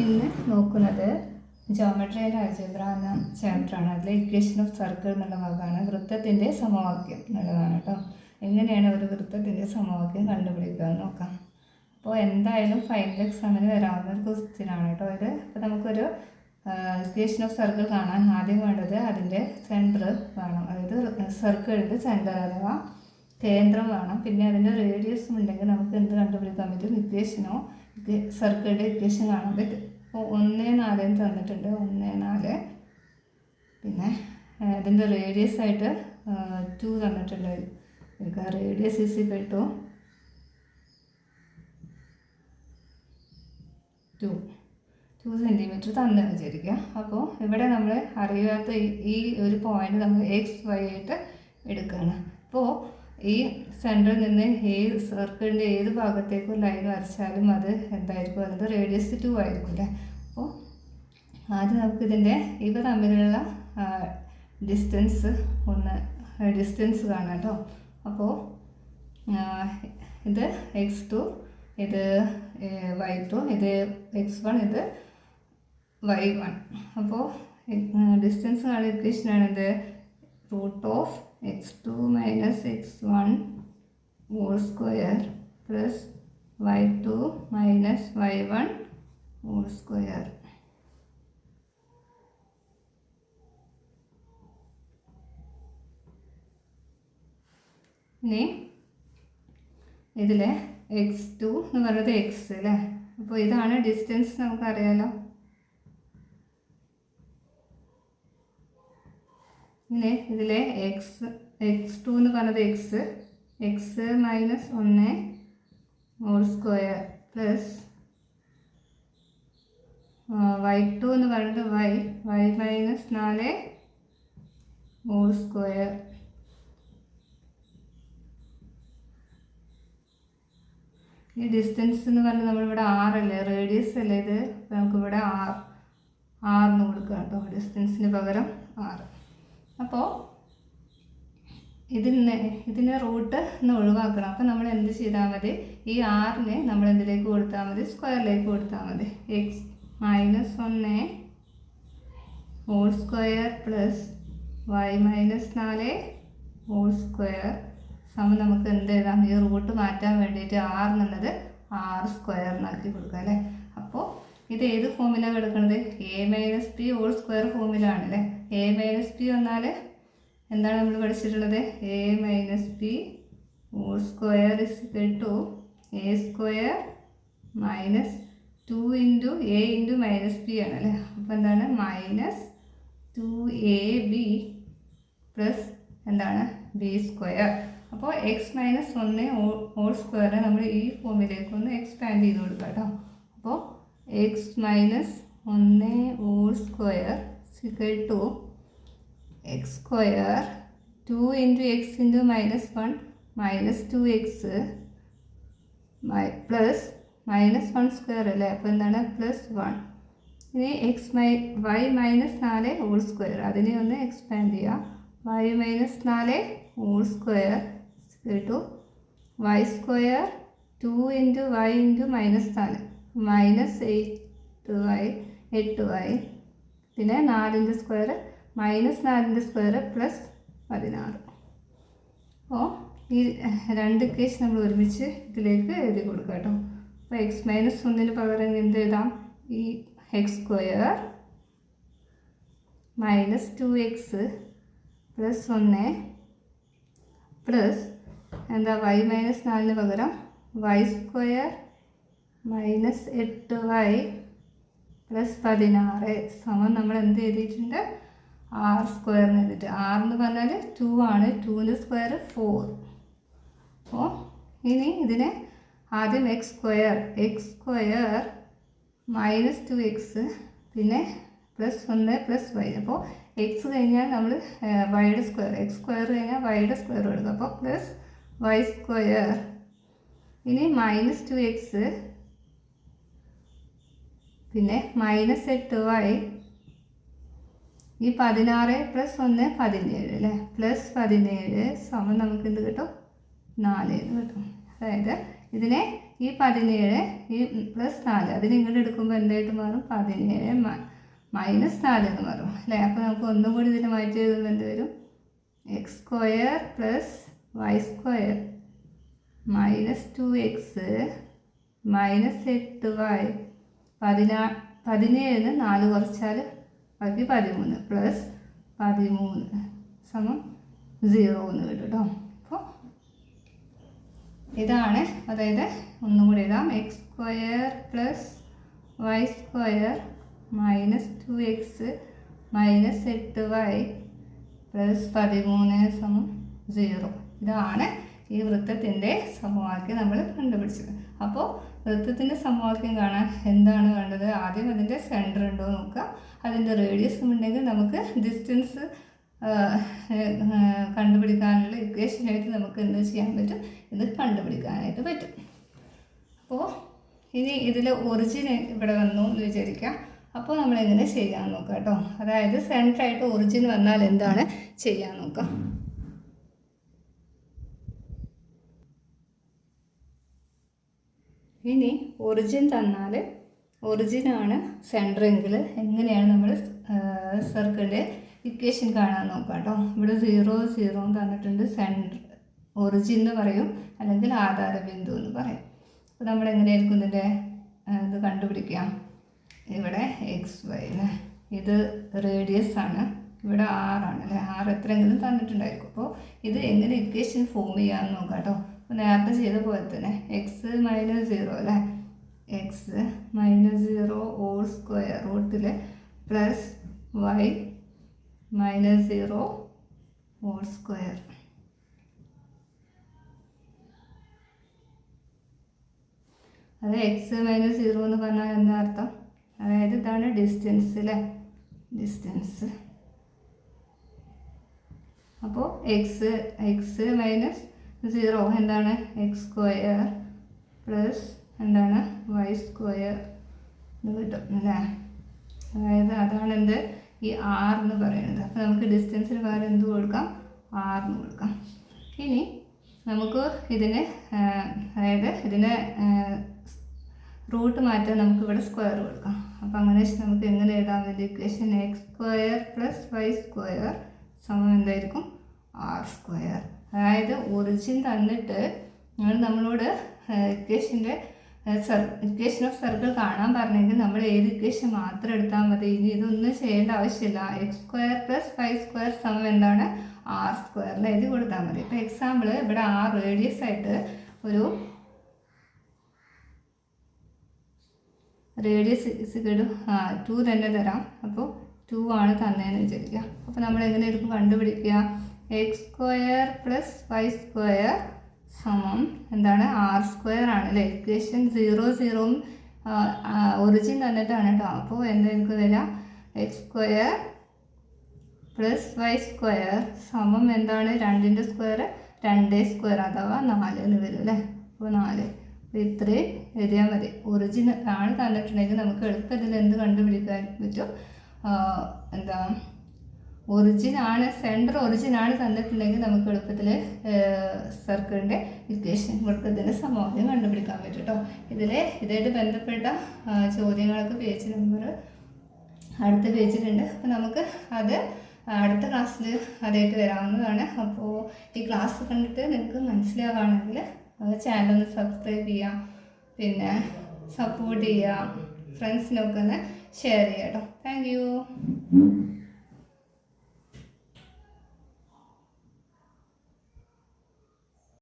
ഇന്ന് നോക്കുന്നത് geometry and algebra എന്ന ചാപ്റ്ററാണ്. അതിലെ ഇക്വേഷൻ ഓഫ് സർക്കിൾ എന്നുള്ള ഭാഗമാണ്. വൃത്തത്തിൻ്റെ സമവാക്യം എന്നുള്ളതാണ് കേട്ടോ. എങ്ങനെയാണ് ഒരു വൃത്തത്തിൻ്റെ സമവാക്യം കണ്ടുപിടിക്കുക എന്ന് നോക്കാം. അപ്പോൾ എന്തായാലും ഫൈനൽ എക്സാമിന് വരാവുന്ന ഒരു ക്വസ്റ്റ്യനാണ് കേട്ടോ ഇത്. അപ്പോൾ നമുക്കൊരു ഇക്വേഷൻ ഓഫ് സർക്കിൾ കാണാൻ ആദ്യം വേണ്ടത് അതിൻ്റെ സെൻറ്റർ വേണം. അതായത് സർക്കിളിൻ്റെ സെൻറ്റർ അഥവാ കേന്ദ്രം വേണം. പിന്നെ അതിൻ്റെ റേഡിയസും ഉണ്ടെങ്കിൽ നമുക്ക് എന്ത് കണ്ടുപിടിക്കാൻ പറ്റും? ഇക്വേഷനോ സർക്കിളിൻ്റെ ഇക്വേഷൻ കാണാൻ പറ്റും. അപ്പോൾ 1, 4 തന്നിട്ടുണ്ട്. 1, 4. പിന്നെ അതിൻ്റെ റേഡിയസ് ആയിട്ട് 2 തന്നിട്ടുണ്ട്. Radius is equal to 2 centimetre തന്നു വിചാരിക്കുക. അപ്പോൾ ഇവിടെ നമ്മൾ അറിയാത്ത ഈ ഒരു പോയിന്റ് നമ്മൾ XY ആയിട്ട് എടുക്കുകയാണ്. അപ്പോൾ ഈ സെൻറ്ററിൽ നിന്ന് സർക്കിളിൻ്റെ ഏത് ഭാഗത്തേക്കും ലൈൻ വരച്ചാലും അത് എന്തായിരിക്കും? അതിൻ്റെ റേഡിയസ് 2 ആയിരിക്കും അല്ലേ. അപ്പോൾ ആദ്യം നമുക്കിതിൻ്റെ ഇവ തമ്മിലുള്ള ഡിസ്റ്റൻസ് കാണാം കേട്ടോ. അപ്പോൾ ഇത് X2, ഇത് Y2, ഇത് X1, ഇത് Y1. അപ്പോൾ ഡിസ്റ്റൻസ് കാണുന്ന ഇക്വേഷനാണിത്. √(x2 - x1) whole square plus y2 - y1 whole square. ഇനി ഇതിലെ x2 എന്ന് പറയുന്നത് x അല്ലേ. അപ്പോൾ ഇതാണ് ഡിസ്റ്റൻസ്, നമുക്കറിയാലോ. ഇങ്ങനെ ഇതിലെ x2 എന്ന് പറയുന്നത് x - 1 whole square plus y2 എന്ന് പറയുന്നത് y - 4 whole square. ഈ ഡിസ്റ്റൻസ് എന്ന് പറഞ്ഞാൽ നമ്മളിവിടെ r അല്ലേ, റേഡിയസ് അല്ലേ ഇത്. നമുക്കിവിടെ r എന്ന് കൊടുക്കാം കേട്ടോ, ഡിസ്റ്റൻസിന് പകരം r. അപ്പോൾ ഇതിനെ റൂട്ട് എന്ന് ഒഴിവാക്കണം. അപ്പോൾ നമ്മൾ എന്ത് ചെയ്താൽ മതി? ഈ ആറിനെ നമ്മൾ എന്തിലേക്ക് കൊടുത്താൽ മതി? സ്ക്വയറിലേക്ക് കൊടുത്താൽ മതി. x - 1 whole square plus y - 4 whole square സമം നമുക്ക് എന്ത് എഴുതാം? ഈ റൂട്ട് മാറ്റാൻ വേണ്ടിയിട്ട് r എന്നുള്ളത് r² എന്നാക്കി കൊടുക്കുക അല്ലേ. അപ്പോൾ ഇത് ഏത് ഫോമിലാണ് കിടക്കുന്നത്? a - b whole square ഫോമിലാണ് അല്ലേ. a - b വന്നാൽ എന്താണ് നമ്മൾ പഠിച്ചിട്ടുള്ളത്? a - b whole square is equal to a² - 2 × a × -b ആണ് അല്ലേ. അപ്പോൾ എന്താണ്? -2ab പ്ലസ് എന്താണ്? b². അപ്പോൾ x - 1 whole square നമ്മൾ ഈ ഫോമിലേക്ക് ഒന്ന് എക്സ്പാൻഡ് ചെയ്ത് കൊടുക്കാം കേട്ടോ. അപ്പോൾ x - 1 whole square is equal to x², 2 × x × -1 -2x plus -1² അല്ലേ. അപ്പോൾ എന്താണ്? +1. ഇനി y - 4 whole square അതിനെ ഒന്ന് എക്സ്പാൻഡ് ചെയ്യുക. y - 4 whole square = y², 2 × y × -4 -8y പിന്നെ 4ൻ്റെ സ്ക്വയർ -4ൻ്റെ സ്ക്വയർ പ്ലസ് 16. അപ്പോൾ ഈ രണ്ട് ഇക്വേഷൻ നമ്മൾ ഒരുമിച്ച് ഇതിലേക്ക് എഴുതി കൊടുക്കുക കേട്ടോ. അപ്പോൾ x - 1 പകരം എന്ത് എഴുതാം? ഈ x² -2x പ്ലസ് 1 പ്ലസ് എന്താ y - 4 പകരം y² -8y പ്ലസ് 16 സമം നമ്മൾ എന്ത് എഴുതിയിട്ടുണ്ട്? r² എന്ന് എഴുതിയിട്ട്. r എന്ന് പറഞ്ഞാൽ 2 ആണ്. 2ൻ്റെ സ്ക്വയർ 4. അപ്പോൾ ഇനി ഇതിനെ ആദ്യം x² -2x പിന്നെ +1 + y. അപ്പോൾ x കഴിഞ്ഞാൽ നമ്മൾ y-യുടെ സ്ക്വയർ, x² കഴിഞ്ഞാൽ y-യുടെ സ്ക്വയർ എടുക്കുക. അപ്പോൾ പ്ലസ് y². ഇനി -2x പിന്നെ -8y. ഈ 16 + 1 17 അല്ലേ. പ്ലസ് 17 സമം നമുക്ക് എന്ത് കിട്ടും? 4 എന്ന് കിട്ടും. അതായത് ഇതിനെ ഈ 17 ഈ പ്ലസ് 4 അതിന് ഇങ്ങോട്ട് എടുക്കുമ്പോൾ എന്തായിട്ട് മാറും? 17 മൈനസ് 4 എന്ന് മാറും അല്ലേ? അപ്പോൾ നമുക്ക് ഒന്നും കൂടി ഇതിന് മാറ്റി എഴുതുമ്പോൾ എന്ത് വരും? X square plus y square minus 2x minus 8y 17 4 കുറച്ചാൽ ബാക്കി 13 പ്ലസ് 13 സമം 0 എന്ന് കിട്ടും കേട്ടോ. അപ്പോൾ ഇതാണ്, അതായത് ഒന്നും കൂടി എഴുതാം. X square plus y square minus 2x minus 8y plus 13 സമം 0. ഇതാണ് ഈ വൃത്തത്തിൻ്റെ സമവാക്യം നമ്മൾ കണ്ടുപിടിച്ചത്. അപ്പോൾ വൃത്തത്തിൻ്റെ സമവാക്യം കാണാൻ എന്താണ് വേണ്ടത്? ആദ്യം അതിൻ്റെ സെൻറ്റർ ഉണ്ടോ നോക്കുക, അതിൻ്റെ റേഡിയസും ഉണ്ടെങ്കിൽ നമുക്ക് ഡിസ്റ്റൻസ് കണ്ടുപിടിക്കാനുള്ള ഇക്വേഷനായിട്ട് നമുക്ക് എന്ത് ചെയ്യാൻ പറ്റും? ഇത് കണ്ടുപിടിക്കാനായിട്ട് പറ്റും. അപ്പോൾ ഇനി ഇതിൽ ഒറിജിൻ ഇവിടെ വന്നു എന്ന് വിചാരിക്കാം. അപ്പോൾ നമ്മൾ എങ്ങനെ ചെയ്യാൻ നോക്കാം കേട്ടോ. അതായത് സെൻറ്ററായിട്ട് ഒറിജിൻ വന്നാൽ എന്താണ് ചെയ്യാൻ നോക്കാം. ഇനി ഒറിജിൻ തന്നാൽ, ഒറിജിനാണ് സെൻറ്ററെങ്കിൽ എങ്ങനെയാണ് നമ്മൾ സർക്കിളിൻ്റെ ഇക്വേഷൻ കാണാൻ നോക്കാം കേട്ടോ. ഇവിടെ 0 0 തന്നിട്ടുണ്ട്. സെൻറ്റർ ഒറിജിൻ എന്ന് പറയും, അല്ലെങ്കിൽ ആധാരബിന്ദു എന്ന് പറയും. അപ്പോൾ നമ്മൾ എങ്ങനെയായിരിക്കും ഇതിൻ്റെ ഇത് കണ്ടുപിടിക്കാം? ഇവിടെ XY അല്ലേ, ഇത് റേഡിയസ് ആണ്, ഇവിടെ R ആണ് അല്ലേ, R എത്രയെങ്കിലും തന്നിട്ടുണ്ടായിരിക്കും. അപ്പോൾ ഇത് എങ്ങനെ ഇക്വേഷൻ ഫോം ചെയ്യാമെന്ന് നോക്കാം കേട്ടോ. അപ്പോൾ നേരത്തെ ചെയ്ത പോലെ തന്നെ എക്സ് മൈനസ് 0 അല്ലേ, എക്സ് മൈനസ് 0 ഹോൾ സ്ക്വയർ റൂട്ടിൽ plus y minus 0 whole square. അത് എക്സ് മൈനസ് 0 എന്ന് പറഞ്ഞാൽ എന്താ അർത്ഥം? അതായത് ഇതാണ് ഡിസ്റ്റൻസ് അല്ലേ, ഡിസ്റ്റൻസ്. അപ്പോൾ എക്സ് മൈനസ് 0 എന്താണ്? എക്സ് സ്ക്വയർ പ്ലസ് എന്താണ്? വൈ സ്ക്വയർ എന്ന് കിട്ടും അല്ലേ. അതായത് അതാണ് എന്ത്? ഈ R എന്ന് പറയുന്നത്. അപ്പോൾ നമുക്ക് ഡിസ്റ്റൻസിന് പകരം എന്ത് കൊടുക്കാം? R എന്ന് കൊടുക്കാം. ഇനി നമുക്ക് ഇതിന് അതായത് ഇതിനെ റൂട്ട് മാറ്റാൻ നമുക്ക് ഇവിടെ സ്ക്വയർ കൊടുക്കാം. അപ്പോൾ അങ്ങനെ നമുക്ക് എങ്ങനെ എഴുതാൻ പറ്റും equation? X square plus y square സമം എന്തായിരിക്കും? R square. അതായത് ഒറിജിൻ തന്നിട്ട് നമ്മളോട് ഇക്വേഷൻ ഓഫ് സർക്കിൾ കാണാൻ പറഞ്ഞെങ്കിൽ നമ്മൾ ഏത് ഇക്വേഷൻ മാത്രം എടുത്താൽ മതി. ഇനി ഇതൊന്നും ചെയ്യേണ്ട ആവശ്യമില്ല. X square plus y square സമം എന്താണ്? R സ്ക്വയറിൽ എഴുതി കൊടുത്താൽ മതി. ഇപ്പോൾ എക്സാമ്പിൾ ഇവിടെ R റേഡിയസ് ആയിട്ട് ഒരു റേഡിയസ് 2 തന്നെ തരാം. അപ്പോൾ 2 ആണ് തന്നതെന്ന് വിചാരിക്കുക. അപ്പോൾ നമ്മൾ എങ്ങനെ എടുക്കും കണ്ടുപിടിക്കുക? X square plus y square സമം എന്താണ്? R സ്ക്വയർ ആണ് അല്ലേ. ഇക്വേഷൻ 0 0 ഒറിജിൻ തന്നിട്ടാണ് കേട്ടോ. അപ്പോൾ എന്തായിരിക്കും വരിക? X square plus y square സമം എന്താണ്? 2ൻ്റെ സ്ക്വയർ 2 സ്ക്വയർ അഥവാ 4 എന്ന് വരും അല്ലേ. അപ്പോൾ 4. അപ്പോൾ ഇത്രയും എഴുതിയാൽ മതി. ഒറിജിൻ ആണ് തന്നിട്ടുണ്ടെങ്കിൽ നമുക്ക് എളുപ്പത്തിൽ എന്ത് കണ്ടുപിടിക്കാൻ പറ്റും? എന്താ ഒറിജിനാണ്, സെൻറ്റർ ഒറിജിനാണ് തന്നിട്ടുണ്ടെങ്കിൽ നമുക്ക് എളുപ്പത്തിൽ സർക്കിളിൻ്റെ ഇക്വേഷൻ വൃത്തത്തിൻ്റെ സമവാക്യം കണ്ടുപിടിക്കാൻ പറ്റും കേട്ടോ. ഇതായിട്ട് ബന്ധപ്പെട്ട ചോദ്യങ്ങളൊക്കെ പേജ് നമ്പർ അടുത്ത പേജിലുണ്ട്. അപ്പോൾ നമുക്ക് അത് അടുത്ത ക്ലാസ്സിൽ അതായിട്ട് വരാവുന്നതാണ്. അപ്പോൾ ഈ ക്ലാസ് കണ്ടിട്ട് നിങ്ങൾക്ക് മനസ്സിലാവുകയാണെങ്കിൽ ചാനൽ ഒന്ന് സബ്സ്ക്രൈബ് ചെയ്യുക, പിന്നെ സപ്പോർട്ട് ചെയ്യുക, ഫ്രണ്ട്സിനൊക്കെ ഒന്ന് ഷെയർ ചെയ്യുക കേട്ടോ. Thank you.